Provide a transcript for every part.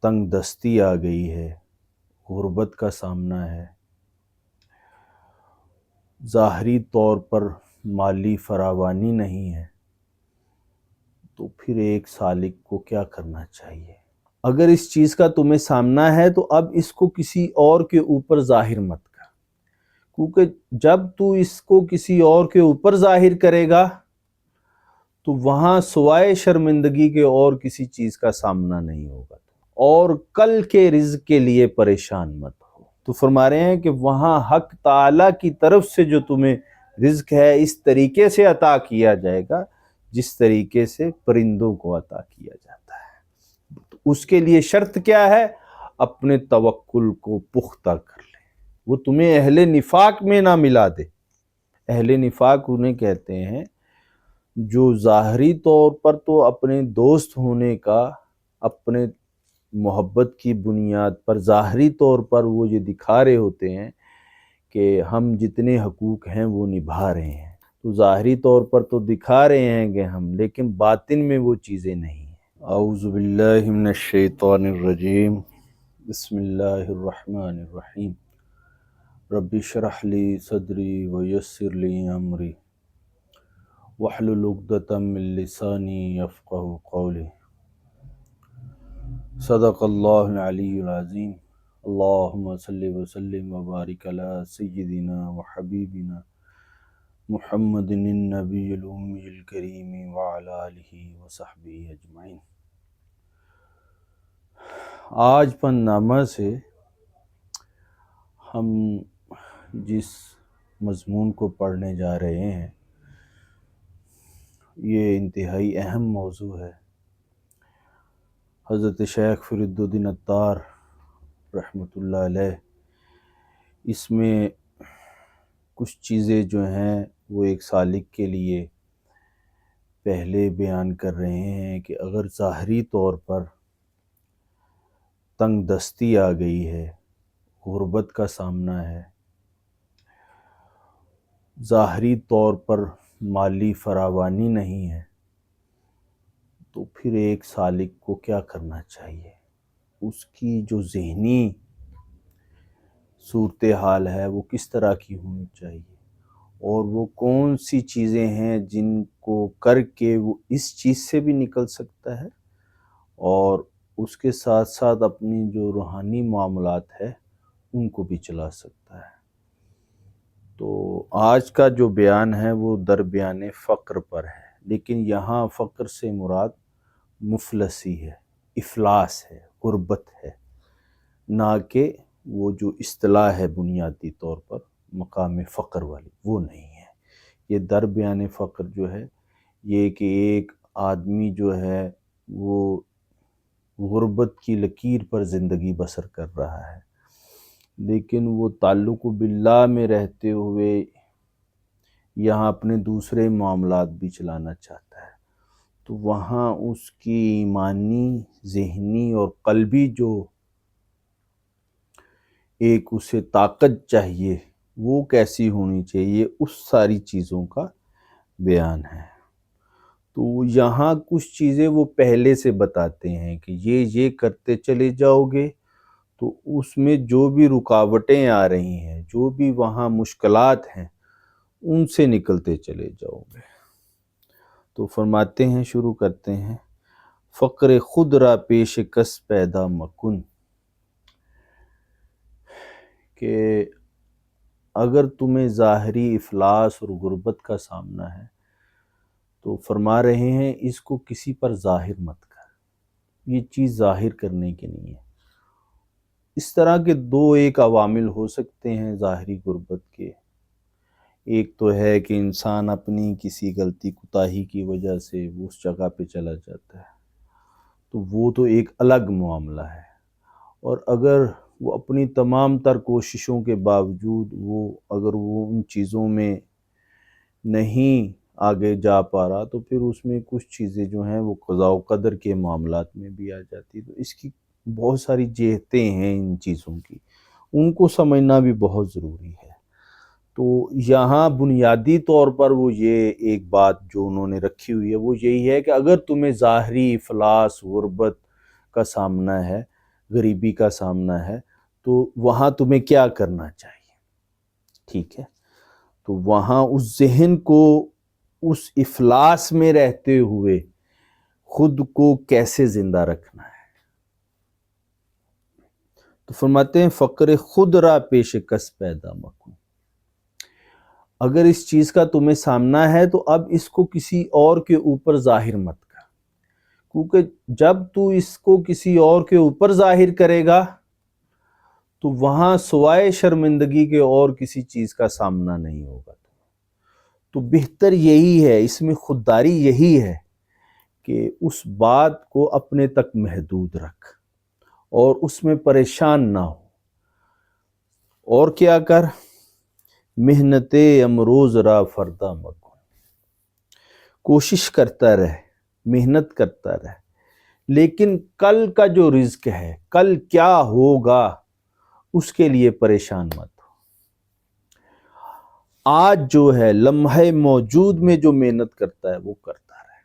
تنگ دستی آ گئی ہے، غربت کا سامنا ہے، ظاہری طور پر مالی فراوانی نہیں ہے، تو پھر ایک سالک کو کیا کرنا چاہیے؟ اگر اس چیز کا تمہیں سامنا ہے تو اب اس کو کسی اور کے اوپر ظاہر مت کر، کیونکہ جب تو اس کو کسی اور کے اوپر ظاہر کرے گا تو وہاں سوائے شرمندگی کے اور کسی چیز کا سامنا نہیں ہوگا، اور کل کے رزق کے لیے پریشان مت ہو۔ تو فرما رہے ہیں کہ وہاں حق تعالیٰ کی طرف سے جو تمہیں رزق ہے اس طریقے سے عطا کیا جائے گا جس طریقے سے پرندوں کو عطا کیا جاتا ہے۔ تو اس کے لیے شرط کیا ہے؟ اپنے توکل کو پختہ کر لے، وہ تمہیں اہل نفاق میں نہ ملا دے۔ اہل نفاق انہیں کہتے ہیں جو ظاہری طور پر تو اپنے دوست ہونے کا، اپنے محبت کی بنیاد پر ظاہری طور پر وہ یہ دکھا رہے ہوتے ہیں کہ ہم جتنے حقوق ہیں وہ نبھا رہے ہیں، تو ظاہری طور پر تو دکھا رہے ہیں کہ ہم، لیکن باطن میں وہ چیزیں نہیں ہیں۔ اعوذ باللہ من الشیطان الرجیم، بسم اللہ الرحمن الرحیم، رب اشرح لی صدری ویسر لی امری واحلل عقدۃ من لسانی یفقہوا قولی۔ صدق اللہ العلی العظیم۔ اللہم صلی وسلم وبارک علی سیدنا وحبیبنا محمد النبی الامی الکریم وعلی آلہ وصحبہ اجمعین۔ آج پن نامہ سے ہم جس مضمون کو پڑھنے جا رہے ہیں یہ انتہائی اہم موضوع ہے۔ حضرت شیخ فرید الدین عطار رحمۃ اللہ علیہ اس میں کچھ چیزیں جو ہیں وہ ایک سالک کے لیے پہلے بیان کر رہے ہیں کہ اگر ظاہری طور پر تنگ دستی آ گئی ہے، غربت کا سامنا ہے، ظاہری طور پر مالی فراوانی نہیں ہے، تو پھر ایک سالک کو کیا کرنا چاہیے؟ اس کی جو ذہنی صورتحال ہے وہ کس طرح کی ہونی چاہیے، اور وہ کون سی چیزیں ہیں جن کو کر کے وہ اس چیز سے بھی نکل سکتا ہے اور اس کے ساتھ ساتھ اپنی جو روحانی معاملات ہے ان کو بھی چلا سکتا ہے۔ تو آج کا جو بیان ہے وہ در بیان فقر پر ہے، لیکن یہاں فقر سے مراد مفلسی ہے، افلاس ہے، غربت ہے، نہ کہ وہ جو اصطلاح ہے بنیادی طور پر مقام فقر والی، وہ نہیں ہے۔ یہ در بیان فقر جو ہے یہ کہ ایک آدمی جو ہے وہ غربت کی لکیر پر زندگی بسر کر رہا ہے، لیکن وہ تعلق باللہ میں رہتے ہوئے یہاں اپنے دوسرے معاملات بھی چلانا چاہتا ہے، تو وہاں اس کی ایمانی، ذہنی اور قلبی جو ایک اسے طاقت چاہیے وہ کیسی ہونی چاہیے، اس ساری چیزوں کا بیان ہے۔ تو یہاں کچھ چیزیں وہ پہلے سے بتاتے ہیں کہ یہ کرتے چلے جاؤ گے تو اس میں جو بھی رکاوٹیں آ رہی ہیں، جو بھی وہاں مشکلات ہیں، ان سے نکلتے چلے جاؤ گے۔ تو فرماتے ہیں، شروع کرتے ہیں، فقر خود را پیش کس پیدا مکن، کہ اگر تمہیں ظاہری افلاس اور غربت کا سامنا ہے تو فرما رہے ہیں اس کو کسی پر ظاہر مت کر، یہ چیز ظاہر کرنے کی نہیں ہے۔ اس طرح کے ایک عوامل ہو سکتے ہیں ظاہری غربت کے۔ ایک تو ہے کہ انسان اپنی کسی غلطی کوتاہی کی وجہ سے وہ اس جگہ پہ چلا جاتا ہے، تو وہ تو ایک الگ معاملہ ہے۔ اور اگر وہ اپنی تمام تر کوششوں کے باوجود اگر وہ ان چیزوں میں نہیں آگے جا پا رہا تو پھر اس میں کچھ چیزیں جو ہیں وہ قضاء و قدر کے معاملات میں بھی آ جاتی، تو اس کی بہت ساری جہتیں ہیں ان چیزوں کی، ان کو سمجھنا بھی بہت ضروری ہے۔ تو یہاں بنیادی طور پر وہ یہ ایک بات جو انہوں نے رکھی ہوئی ہے وہ یہی ہے کہ اگر تمہیں ظاہری افلاس، غربت کا سامنا ہے غریبی کا سامنا ہے، تو وہاں تمہیں کیا کرنا چاہیے؟ ٹھیک ہے، تو وہاں اس ذہن کو اس افلاس میں رہتے ہوئے خود کو کیسے زندہ رکھنا ہے؟ تو فرماتے ہیں فقر خود را پیش کس پیدا مکن. اگر اس چیز کا تمہیں سامنا ہے تو اب اس کو کسی اور کے اوپر ظاہر مت کر، کیونکہ جب تو اس کو کسی اور کے اوپر ظاہر کرے گا تو وہاں سوائے شرمندگی کے اور کسی چیز کا سامنا نہیں ہوگا. تو بہتر یہی ہے، اس میں خودداری یہی ہے کہ اس بات کو اپنے تک محدود رکھ اور اس میں پریشان نہ ہو. اور کیا کر؟ محنت امروز را فردا مکن. کوشش کرتا رہ، محنت کرتا رہ، لیکن کل کا جو رزق ہے، کل کیا ہوگا اس کے لیے پریشان مت ہو. آج جو ہے لمحے موجود میں جو محنت کرتا ہے وہ کرتا رہے.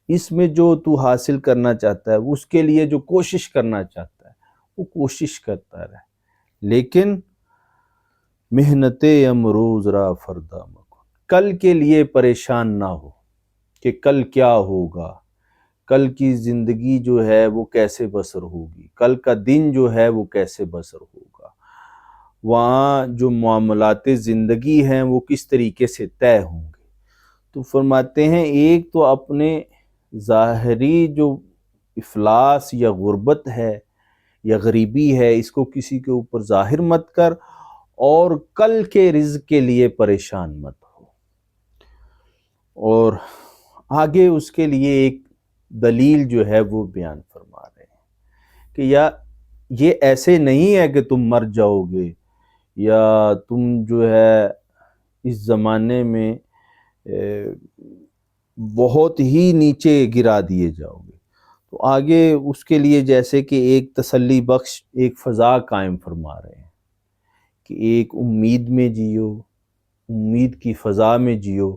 اس میں جو تو حاصل کرنا چاہتا ہے اس کے لیے جو کوشش کرنا چاہتا ہے وہ کوشش کرتا رہے، لیکن محنت امروز را فردا مکن. کل کے لیے پریشان نہ ہو کہ کل کیا ہوگا، کل کی زندگی جو ہے وہ کیسے بسر ہوگی، کل کا دن جو ہے وہ کیسے بسر ہوگا، وہاں جو معاملات زندگی ہیں وہ کس طریقے سے طے ہوں گے. تو فرماتے ہیں ایک تو اپنے ظاہری جو افلاس یا غربت ہے یا غریبی ہے اس کو کسی کے اوپر ظاہر مت کر، اور کل کے رزق کے لیے پریشان مت ہو. اور آگے اس کے لیے ایک دلیل جو ہے وہ بیان فرما رہے ہیں کہ یہ ایسے نہیں ہے کہ تم مر جاؤ گے یا تم جو ہے اس زمانے میں بہت ہی نیچے گرا دیے جاؤ گے. تو آگے اس کے لیے جیسے کہ ایک تسلی بخش ایک فضا قائم فرما رہے ہیں کہ ایک امید میں جیو، امید کی فضا میں جیو.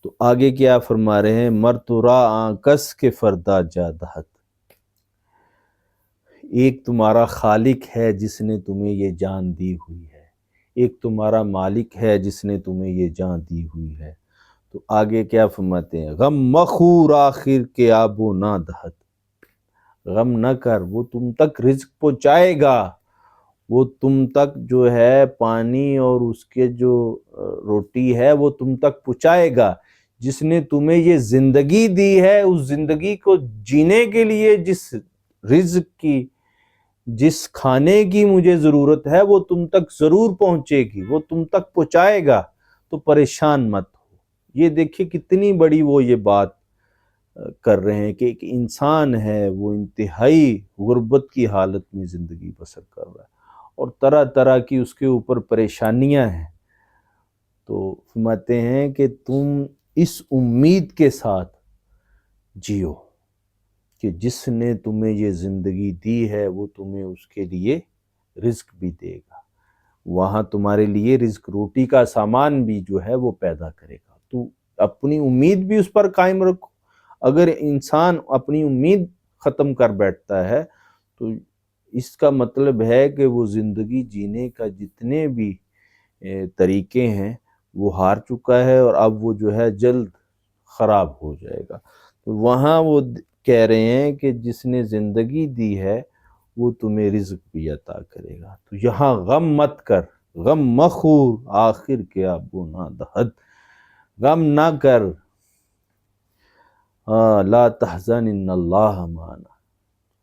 تو آگے کیا فرما رہے ہیں؟ مر تو را آنکس کے فردا جادہت. ایک تمہارا خالق ہے جس نے تمہیں یہ جان دی ہوئی ہے، ایک تمہارا مالک ہے جس نے تمہیں یہ جان دی ہوئی ہے. تو آگے کیا فرماتے ہیں؟ غم مخور آخر کے آب و نہ دہت. غم نہ کر، وہ تم تک رزق پہنچائے گا، وہ تم تک جو ہے پانی اور اس کے جو روٹی ہے وہ تم تک پہنچائے گا. جس نے تمہیں یہ زندگی دی ہے اس زندگی کو جینے کے لیے جس رزق کی، جس کھانے کی مجھے ضرورت ہے وہ تم تک ضرور پہنچے گی، وہ تم تک پہنچائے گا. تو پریشان مت ہو. یہ دیکھیں کتنی بڑی وہ یہ بات کر رہے ہیں کہ ایک انسان ہے وہ انتہائی غربت کی حالت میں زندگی بسر کر رہا ہے اور طرح طرح کی اس کے اوپر پریشانیاں ہیں. تو فرماتے ہیں کہ تم اس امید کے ساتھ جیو کہ جس نے تمہیں یہ زندگی دی ہے وہ تمہیں اس کے لیے رزق بھی دے گا، وہاں تمہارے لیے رزق روٹی کا سامان بھی جو ہے وہ پیدا کرے گا. تو اپنی امید بھی اس پر قائم رکھو. اگر انسان اپنی امید ختم کر بیٹھتا ہے تو اس کا مطلب ہے کہ وہ زندگی جینے کا جتنے بھی طریقے ہیں وہ ہار چکا ہے اور اب وہ جو ہے جلد خراب ہو جائے گا. تو وہاں وہ کہہ رہے ہیں کہ جس نے زندگی دی ہے وہ تمہیں رزق بھی عطا کرے گا. تو یہاں غم مت کر، غم مخور آخر کے ابو نہ دہد. غم نہ کر، لا تحزن ان اللہ معنا.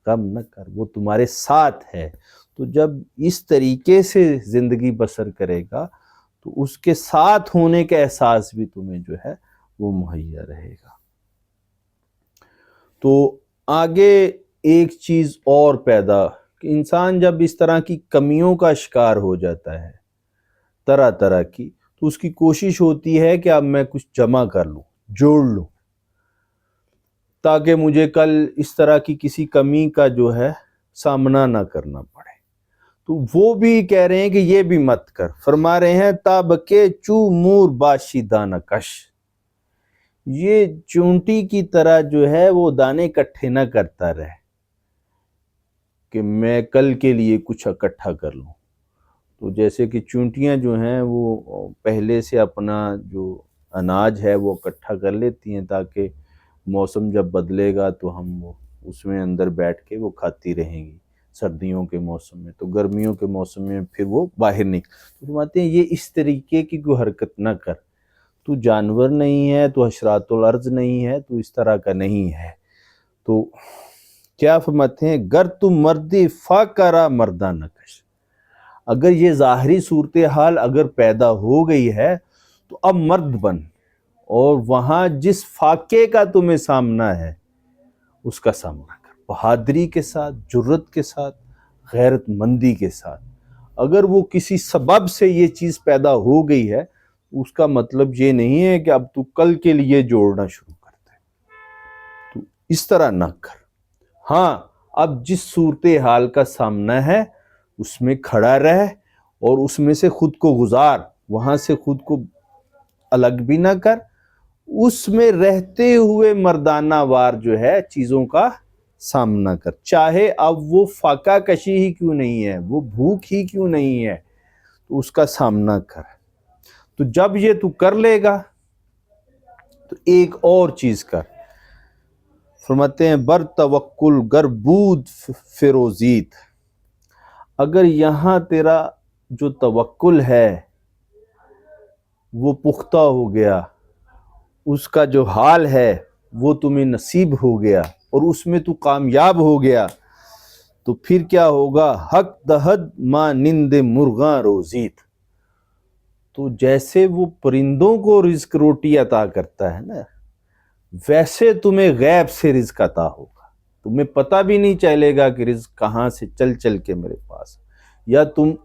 غم نہ کر، وہ تمہارے ساتھ ہے. تو جب اس طریقے سے زندگی بسر کرے گا تو اس کے ساتھ ہونے کا احساس بھی تمہیں جو ہے وہ مہیا رہے گا. تو آگے ایک چیز اور پیدا کہ انسان جب اس طرح کی کمیوں کا شکار ہو جاتا ہے طرح طرح کی، تو اس کی کوشش ہوتی ہے کہ اب میں کچھ جمع کر لوں، جوڑ لوں، تاکہ مجھے کل اس طرح کی کسی کمی کا جو ہے سامنا نہ کرنا پڑے. تو وہ بھی کہہ رہے ہیں کہ یہ بھی مت کر. فرما رہے ہیں تابکے چو مور باشی دانہ کش. یہ چونٹی کی طرح جو ہے وہ دانے اکٹھے نہ کرتا رہے. کہ میں کل کے لیے کچھ اکٹھا کر لوں. تو جیسے کہ چونٹیاں جو ہیں وہ پہلے سے اپنا جو اناج ہے وہ اکٹھا کر لیتی ہیں تاکہ موسم جب بدلے گا تو ہم وہ اس میں اندر بیٹھ کے وہ کھاتی رہیں گی سردیوں کے موسم میں. تو گرمیوں کے موسم میں پھر وہ باہر تو فرماتے ہیں یہ اس طریقے کی کوئی حرکت نہ کر. تو جانور نہیں ہے، تو حشرات الارض نہیں ہے، تو اس طرح کا نہیں ہے. تو کیا فرماتے ہیں گر تو مردی فا کرا مردہ نکش. اگر یہ ظاہری صورتحال اگر پیدا ہو گئی ہے تو اب مرد بن، اور وہاں جس فاقے کا تمہیں سامنا ہے اس کا سامنا کر، بہادری کے ساتھ، جرت کے ساتھ، غیرت مندی کے ساتھ. اگر وہ کسی سبب سے یہ چیز پیدا ہو گئی ہے اس کا مطلب یہ نہیں ہے کہ اب تو کل کے لیے جوڑنا شروع کر دے. تو اس طرح نہ کر. ہاں اب جس صورتحال کا سامنا ہے اس میں کھڑا رہ اور اس میں سے خود کو گزار، وہاں سے خود کو الگ بھی نہ کر. اس میں رہتے ہوئے مردانہ وار جو ہے چیزوں کا سامنا کر، چاہے اب وہ فاقہ کشی ہی کیوں نہیں ہے، وہ بھوک ہی کیوں نہیں ہے، تو اس کا سامنا کر. تو جب یہ تو کر لے گا تو ایک اور چیز کر. فرماتے ہیں بر توکل گر بود فروزیت. اگر یہاں تیرا جو توکل ہے وہ پختہ ہو گیا، اس کا جو حال ہے وہ تمہیں نصیب ہو گیا اور اس میں تو کامیاب ہو گیا، تو پھر کیا ہوگا حق دہد ما نند مرغاں روزیت. تو جیسے وہ پرندوں کو رزق روٹی عطا کرتا ہے نا، ویسے تمہیں غیب سے رزق عطا ہوگا. تمہیں پتہ بھی نہیں چلے گا کہ رزق کہاں سے چل چل کے میرے پاس، یا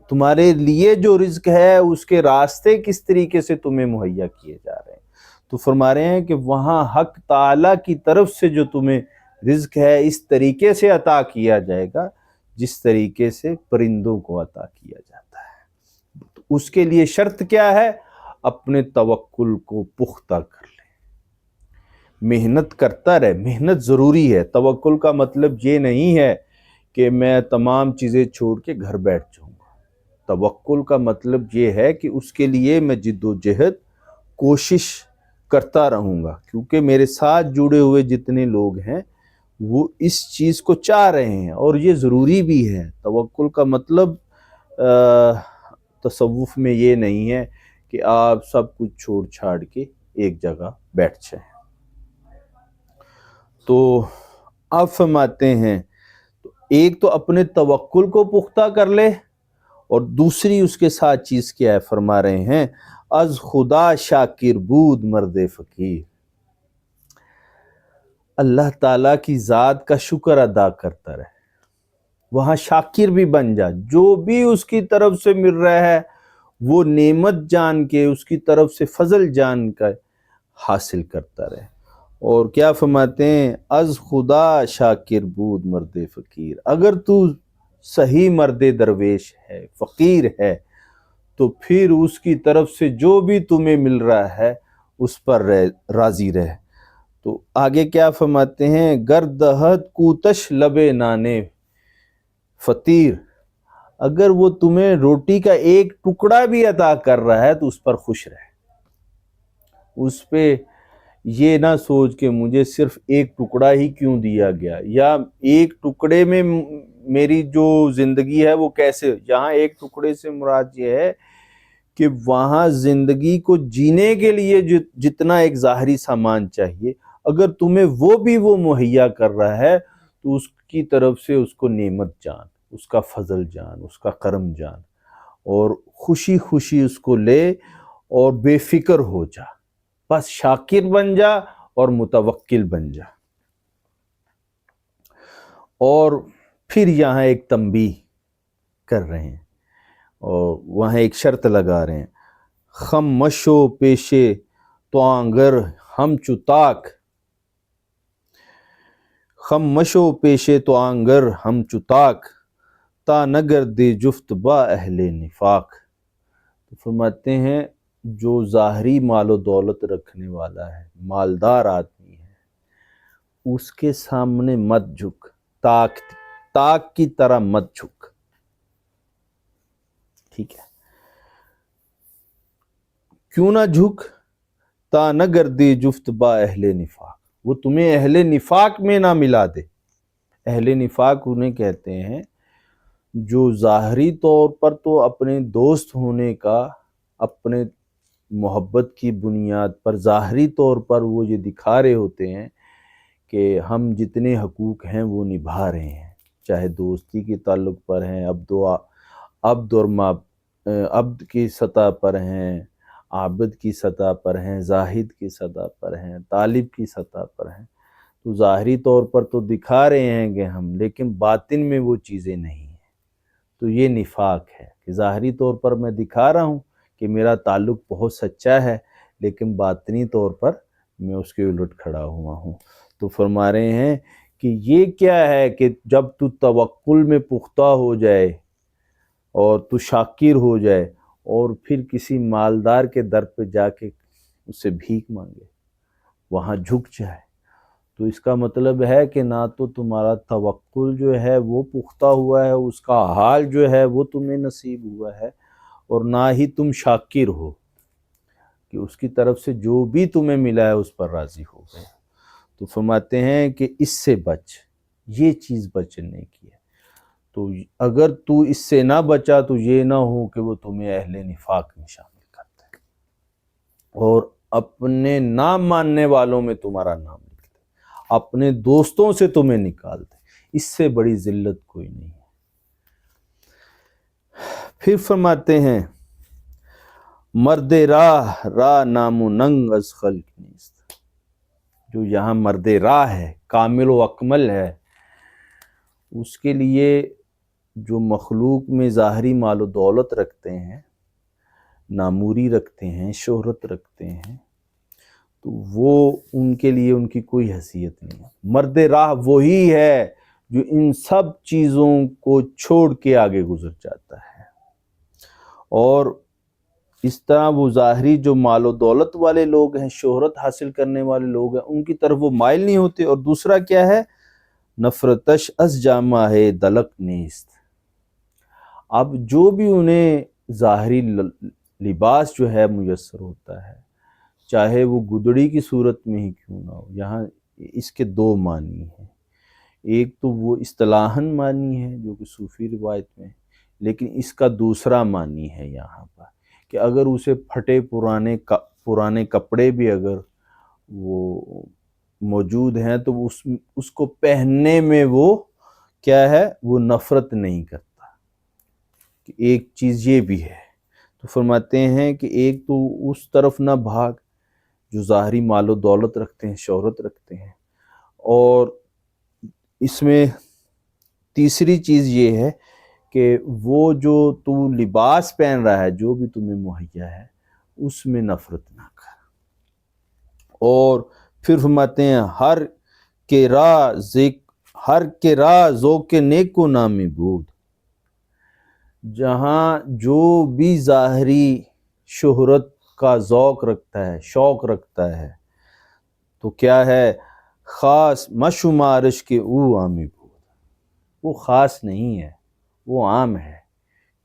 تمہارے لیے جو رزق ہے اس کے راستے کس طریقے سے تمہیں مہیا کیے جا رہے ہیں. تو فرما رہے ہیں کہ وہاں حق تعالیٰ کی طرف سے جو تمہیں رزق ہے اس طریقے سے عطا کیا جائے گا جس طریقے سے پرندوں کو عطا کیا جاتا ہے. تو اس کے لیے شرط کیا ہے؟ اپنے توکل کو پختہ کر لے، محنت کرتا رہے. محنت ضروری ہے. توکل کا مطلب یہ نہیں ہے کہ میں تمام چیزیں چھوڑ کے گھر بیٹھ جاؤں گا. توکل کا مطلب یہ ہے کہ اس کے لیے میں جد و جہد کوشش کرتا رہوں گا، کیونکہ میرے ساتھ جڑے ہوئے جتنے لوگ ہیں وہ اس چیز کو چاہ رہے ہیں اور یہ ضروری بھی ہے. توکل کا مطلب تصوف میں یہ نہیں ہے کہ آپ سب کچھ چھوڑ چھاڑ کے ایک جگہ بیٹھ جائیں. تو آپ فرماتے ہیں ایک تو اپنے توکل کو پختہ کر لے، اور دوسری اس کے ساتھ چیز کیا ہے؟ فرما رہے ہیں از خدا شاکر بود مرد فقیر. اللہ تعالیٰ کی ذات کا شکر ادا کرتا رہے، وہاں شاکر بھی بن جا. جو بھی اس کی طرف سے مل رہا ہے وہ نعمت جان کے، اس کی طرف سے فضل جان کا حاصل کرتا رہے. اور کیا فرماتے ہیں از خدا شاکر بود مرد فقیر. اگر تو صحیح مرد درویش ہے، فقیر ہے، تو پھر اس کی طرف سے جو بھی تمہیں مل رہا ہے اس پر راضی رہ. تو آگے کیا فرماتے ہیں گردہد کوتش لبے نانے فطیر. اگر وہ تمہیں روٹی کا ایک ٹکڑا بھی عطا کر رہا ہے تو اس پر خوش رہ. اس پہ یہ نہ سوچ کہ مجھے صرف ایک ٹکڑا ہی کیوں دیا گیا، یا ایک ٹکڑے میں میری جو زندگی ہے وہ کیسے. یہاں ایک ٹکڑے سے مراد یہ ہے کہ وہاں زندگی کو جینے کے لیے جتنا ایک ظاہری سامان چاہیے، اگر تمہیں وہ بھی وہ مہیا کر رہا ہے تو اس کی طرف سے اس کو نعمت جان، اس کا فضل جان، اس کا کرم جان، اور خوشی خوشی اس کو لے اور بے فکر ہو جا. بس شاکر بن جا اور متوکل بن جا. اور پھر یہاں ایک تنبیہ کر رہے ہیں اور وہاں ایک شرط لگا رہے ہیں خم مشو پیشے تو آنگر ہم چتاک. خم مشو پیشے تو آنگر ہم چتاک تا نگر دے جفت با اہل نفاق. تو فرماتے ہیں جو ظاہری مال و دولت رکھنے والا ہے، مالدار آدمی ہے، اس کے سامنے مت جھک. تاک کی طرح مت جھک. ٹھیک ہے. کیوں نہ جھک؟ تا نہ گردی جفت با اہل نفاق. وہ تمہیں اہل نفاق میں نہ ملا دے. اہل نفاق انہیں کہتے ہیں جو ظاہری طور پر تو اپنے دوست ہونے کا، اپنے محبت کی بنیاد پر ظاہری طور پر وہ یہ دکھا رہے ہوتے ہیں کہ ہم جتنے حقوق ہیں وہ نبھا رہے ہیں، چاہے دوستی کے تعلق پر ہیں، عبد اور عبد کی سطح پر ہیں، عابد کی سطح پر ہیں، زاہد کی سطح پر ہیں، طالب کی سطح پر ہیں. تو ظاہری طور پر تو دکھا رہے ہیں کہ ہم، لیکن باطن میں وہ چیزیں نہیں ہیں. تو یہ نفاق ہے کہ ظاہری طور پر میں دکھا رہا ہوں کہ میرا تعلق بہت سچا ہے، لیکن باطنی طور پر میں اس کے الٹ کھڑا ہوا ہوں. تو فرما رہے ہیں کہ یہ کیا ہے کہ جب تو توکل میں پختہ ہو جائے اور تو شاکر ہو جائے اور پھر کسی مالدار کے در پہ جا کے اس سے بھیک مانگے، وہاں جھک جائے، تو اس کا مطلب ہے کہ نہ تو تمہارا توکل جو ہے وہ پختہ ہوا ہے، اس کا حال جو ہے وہ تمہیں نصیب ہوا ہے، اور نہ ہی تم شاکر ہو کہ اس کی طرف سے جو بھی تمہیں ملا ہے اس پر راضی ہو گئے. تو فرماتے ہیں کہ اس سے بچ، یہ چیز بچنے کی ہے. تو اگر تو اس سے نہ بچا تو یہ نہ ہو کہ وہ تمہیں اہل نفاق میں شامل کرتا ہے اور اپنے نہ ماننے والوں میں تمہارا نام لکھ دے، اپنے دوستوں سے تمہیں نکال دے. اس سے بڑی ذلت کوئی نہیں ہے. پھر فرماتے ہیں مرد راہ نام و ننگ از خلق نیست. جو یہاں مرد راہ ہے، کامل و اکمل ہے، اس کے لیے جو مخلوق میں ظاہری مال و دولت رکھتے ہیں، ناموری رکھتے ہیں، شہرت رکھتے ہیں، تو وہ ان کے لیے ان کی کوئی حیثیت نہیں ہے. مرد راہ وہی ہے جو ان سب چیزوں کو چھوڑ کے آگے گزر جاتا ہے، اور اس طرح وہ ظاہری جو مال و دولت والے لوگ ہیں، شہرت حاصل کرنے والے لوگ ہیں، ان کی طرف وہ مائل نہیں ہوتے. اور دوسرا کیا ہے؟ نفرتش از جامہ ہے دلق نیست. اب جو بھی انہیں ظاہری لباس جو ہے میسر ہوتا ہے، چاہے وہ گدڑی کی صورت میں ہی کیوں نہ ہو. یہاں اس کے دو معنی ہیں. ایک تو وہ اصطلاحاً معنی ہے جو کہ صوفی روایت میں، لیکن اس کا دوسرا معنی ہے یہاں پر کہ اگر اسے پھٹے پرانے کپڑے بھی اگر وہ موجود ہیں تو اس کو پہننے میں وہ کیا ہے، وہ نفرت نہیں کرتا. کہ ایک چیز یہ بھی ہے. تو فرماتے ہیں کہ ایک تو اس طرف نہ بھاگ جو ظاہری مال و دولت رکھتے ہیں، شہرت رکھتے ہیں، اور اس میں تیسری چیز یہ ہے کہ وہ جو تو لباس پہن رہا ہے، جو بھی تمہیں مہیا ہے، اس میں نفرت نہ کر. اور پھر فرماتے ہیں ہر کے راہ ذوق نیک و نامی بود. جہاں جو بھی ظاہری شہرت کا ذوق رکھتا ہے، شوق رکھتا ہے، تو کیا ہے؟ خاص مشمارش کے او عامی بود. وہ خاص نہیں ہے، وہ عام ہے،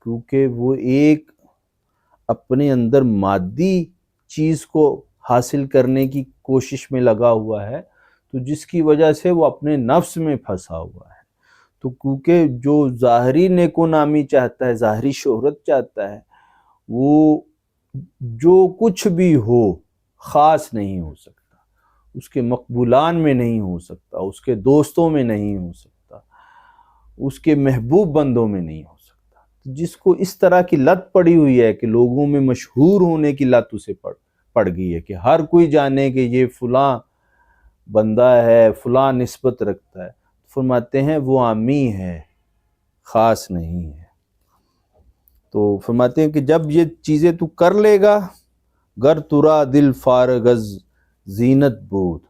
کیونکہ وہ ایک اپنے اندر مادی چیز کو حاصل کرنے کی کوشش میں لگا ہوا ہے، تو جس کی وجہ سے وہ اپنے نفس میں پھنسا ہوا ہے. تو کیونکہ جو ظاہری نیک و نامی چاہتا ہے، ظاہری شہرت چاہتا ہے، وہ جو کچھ بھی ہو خاص نہیں ہو سکتا، اس کے مقبولان میں نہیں ہو سکتا، اس کے دوستوں میں نہیں ہو سکتا، اس کے محبوب بندوں میں نہیں ہو سکتا. جس کو اس طرح کی لت پڑی ہوئی ہے کہ لوگوں میں مشہور ہونے کی لت اسے پڑ گئی ہے کہ ہر کوئی جانے کہ یہ فلاں بندہ ہے، فلاں نسبت رکھتا ہے، فرماتے ہیں وہ عامی ہے، خاص نہیں ہے. تو فرماتے ہیں کہ جب یہ چیزیں تو کر لے گا، گر ترا دل فارغ از زینت بود،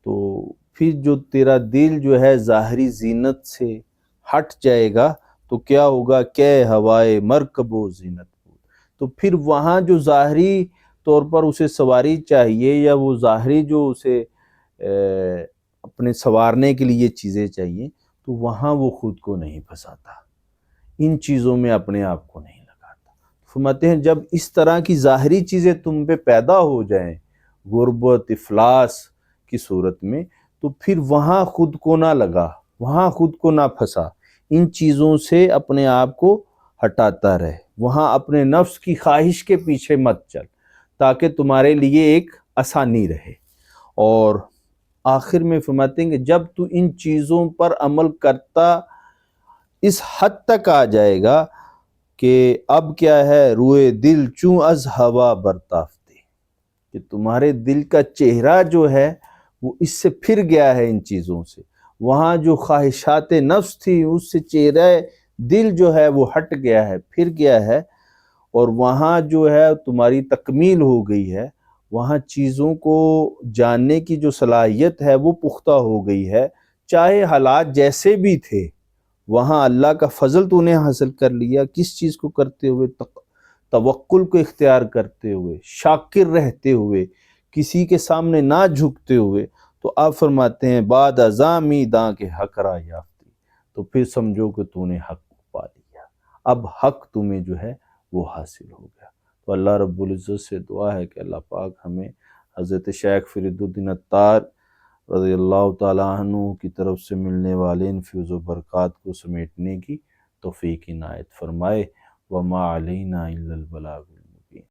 تو پھر جو تیرا دل جو ہے ظاہری زینت سے ہٹ جائے گا تو کیا ہوگا؟ کہ ہوائے مرکب و زینت بود. تو پھر وہاں جو ظاہری طور پر اسے سواری چاہیے، یا وہ ظاہری جو اسے اپنے سنوارنے کے لیے چیزیں چاہیے، تو تو وہاں وہ خود کو نہیں پھنساتا، ان چیزوں میں اپنے آپ کو نہیں لگاتا۔ فرماتے ہیں جب اس طرح کی ظاہری چیزیں تم پہ پیدا ہو جائیں غربت افلاس کی صورت میں، تو پھر وہاں خود کو نہ لگا، وہاں خود کو نہ پھنسا، ان چیزوں سے اپنے آپ کو ہٹاتا رہے، وہاں اپنے نفس کی خواہش کے پیچھے مت چل، تاکہ تمہارے لیے ایک آسانی رہے۔ اور آخر میں فرماتے ہیں کہ جب تو ان چیزوں پر عمل کرتا اس حد تک آ جائے گا کہ اب کیا ہے روئے دل چوں از ہوا برتافتے، کہ تمہارے دل کا چہرہ جو ہے وہ اس سے پھر گیا ہے ان چیزوں سے، وہاں جو خواہشات نفس تھی اس سے چہرہ دل جو ہے وہ ہٹ گیا ہے، پھر گیا ہے، اور وہاں جو ہے تمہاری تکمیل ہو گئی ہے، وہاں چیزوں کو جاننے کی جو صلاحیت ہے وہ پختہ ہو گئی ہے، چاہے حالات جیسے بھی تھے، وہاں اللہ کا فضل تو نے حاصل کر لیا، کس چیز کو کرتے ہوئے؟ توکل کو اختیار کرتے ہوئے، شاکر رہتے ہوئے، کسی کے سامنے نہ جھکتے ہوئے۔ تو آپ فرماتے ہیں بعد ازامی داں کے حق را یافتی، تو پھر سمجھو کہ تو نے حق کو پا لیا، اب حق تمہیں جو ہے وہ حاصل ہو گیا۔ تو اللہ رب العزت سے دعا ہے کہ اللہ پاک ہمیں حضرت شیخ فرید الدین عطار رضی اللہ تعالیٰ عنہ کی طرف سے ملنے والے ان فیض و برکات کو سمیٹنے کی توفیق عنایت فرمائے۔ وما علینا الا البلاغ۔